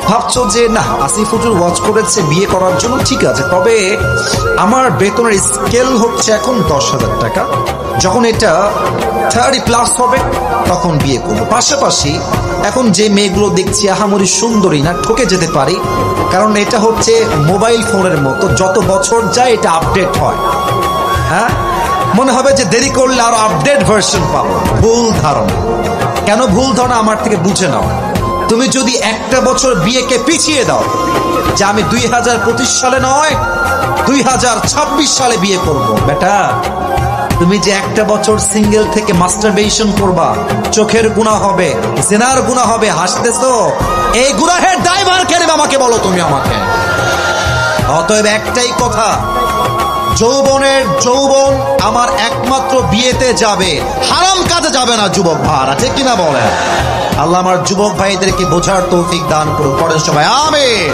ভাবছো যে না, আসিফ হুজুর ওয়াজ করেছে বিয়ে করার জন্য, ঠিক আছে, তবে আমার বেতনের স্কেল হচ্ছে এখন 10,000 টাকা, যখন এটা 30+ হবে তখন বিয়ে করবো। পাশাপাশি এখন যে মেয়েগুলো দেখছি আহামরি সুন্দরী না, ঠকে যেতে পারি, কারণ এটা হচ্ছে মোবাইল ফোনের মতো, যত বছর যায় এটা আপডেট হয়। হ্যাঁ, মনে হবে যে দেরি করলে আরো আপডেট ভার্সন পাবো। ভুল ধারণা। কেন ভুল ধারণা আমার থেকে বুঝে নাও। তুমি যদি একটা বছর বিয়েকে পিছিয়ে দাও, যে আমি 2025 সালে নয় 2026 সালে বিয়ে করব, বেটা তুমি যে একটা বছর সিঙ্গেল থেকে মাস্টারবেশন করবা, চোখের গুনাহ হবে, জিনার গুনাহ হবে, হাসতেছো, এই গুনাহের দায়ভার কে নেবে আমাকে বলো তুমি আমাকে। অতএব একটাই কথা, যৌবনের যৌবন আমার একমাত্র বিয়েতে যাবে, হারাম কাজে যাবে না যুবক ভাইরা, ঠিক কিনা বলেন? আল্লাহ আমার যুবক ভাইদেরকে বোঝার তৌফিক দান করুন, পড়েন সবাই আমিন।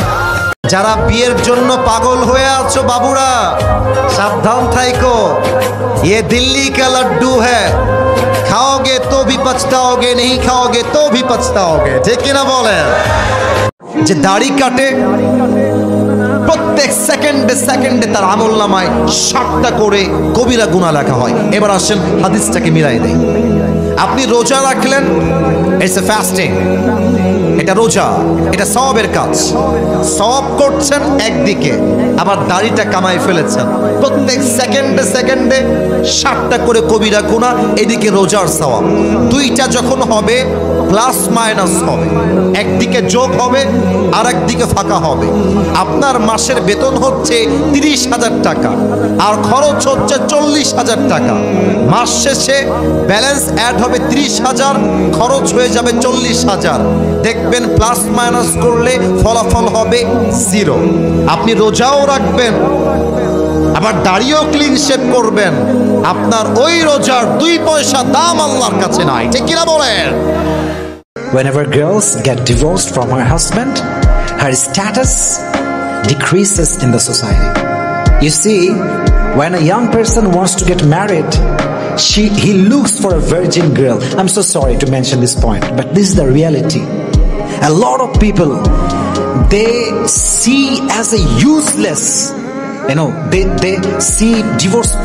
যারা বিয়ের জন্য পাগল হয়ে আছো বাবুরা, সাবধান থাইকো, ये दिल्ली का लड्डू है, खाओगे तो भी पछताओगे, नहीं खाओगे तो भी पछताओगे, ঠিক কিনা বলেন? যে দাড়ি কাটে প্রত্যেক সেকেন্ডে সেকেন্ডে তার আমলনামায় 60টা করে কবিরা গুনাহ লেখা হয়। এবার আসেন হাদিসটাকে মিলাই দেই। আপনি রোজা রাখলেন, ইটস এ ফাস্টিং, এটা রোজা, এটা সওয়াবের কাজ, সওয়াব করছেন একদিকে, আবার দাড়িটা কামাই ফেলেছেন, প্রত্যেক সেকেন্ডে সেকেন্ডে 60টা করে কবিরা গুনাহ, এদিকে রোজার সওয়াব, দুইটা যখন হবে প্লাস মাইনাস হবে, একদিকে যোগ হবে আর একদিকে ফাঁকা হবে। আপনার মাসের বেতন হচ্ছে 30,000 টাকা আর খরচ হচ্ছে 40,000 টাকা, মাস শেষে ব্যালেন্স অ্যাড হবে 30,000, খরচ হয়ে যাবে 40,000। দেখবেন প্লাস মাইনাস করলে ফলাফল হবে 0। আপনি রোজাও রাখবেন আবার দাড়িও ক্লিন শেভ করবেন, আপনার ওই রোজার 2 পয়সা দাম আল্লাহর কাছে নাই, ঠিক কিনা বলেন? Whenever girls get divorced from her husband, her status decreases in the society. You see, when a young person wants to get married, he looks for a virgin girl. I'm so sorry to mention this point, but this is the reality. A lot of people, they see as a useless, they see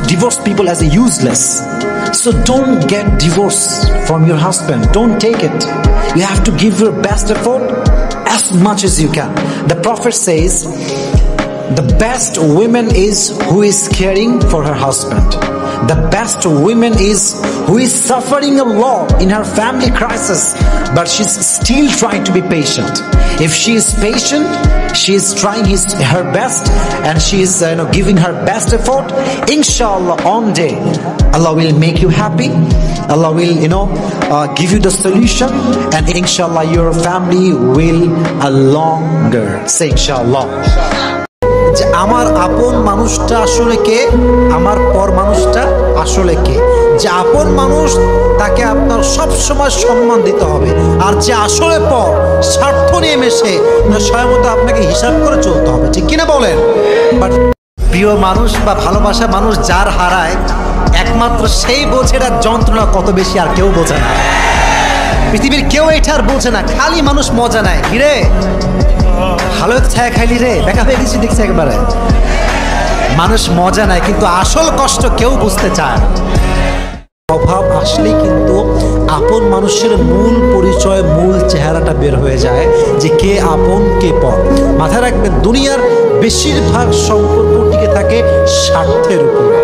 divorced people as a useless. So don't get divorced from your husband. Don't take it. You have to give your best effort as much as you can. The Prophet says, the best woman is who is caring for her husband. The best woman is who is suffering a lot in her family crisis, but she's still trying to be patient. If she is patient, she is trying her best, and she is giving her best effort, inshallah on day Allah will make you happy. Allah will give you the solution, and inshallah your family will longer. Say inshallah. যে আমার আপন মানুষটা আসলে কে, আমার পর মানুষটা আসলে কে। যে আপন মানুষ তাকে আপনার সব সময় সম্মান দিতে হবে, আর যে আসলে পর স্বার্থ নিয়ে মেশে স্বয়ংমতো আপনাকে হিসাব করে চলতে হবে, ঠিক কিনা বলেন? বাট প্রিয় মানুষ বা ভালোবাসা মানুষ যার হারায়, একমাত্র সেই বোঝে এটার যন্ত্রণা কত বেশি, আর কেউ বোঝে না। পৃথিবীর কেউ এটা আর বোঝে না, খালি মানুষ মজা নেয়। হিরে ভালো ছায়া খাইলি রে, দেখা হয়ে গেছি দেখছি একবারে, মানুষ মজা নেয় কিন্তু আসল কষ্ট কেউ বুঝতে চায় না। অভাব আসলেই কিন্তু আপন মানুষের মূল পরিচয়, মূল চেহারাটা বের হয়ে যায়, যে কে আপন কে পর। মাথায় রাখবেন, দুনিয়ার বেশিরভাগ সম্পর্ক টিকে থাকে স্বার্থের উপরে।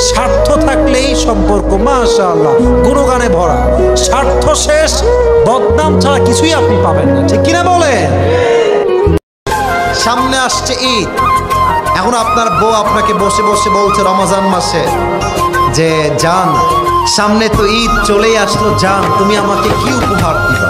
স্বার্থ থাকলেই সম্পর্ক মাশাআল্লাহ গুণগানে ভরা, স্বার্থ শেষ বদনাম ছাড়া কিছুই আপনি পাবেন না, ঠিক কিনা বলেন? সামনে আসছে ঈদ, এখন আপনার বউ আপনাকে বসে বসে বলছে রমজান মাসে যে জান সামনে তো ঈদ চলেই আসলো, জান তুমি আমাকে কি উপহার দিবা?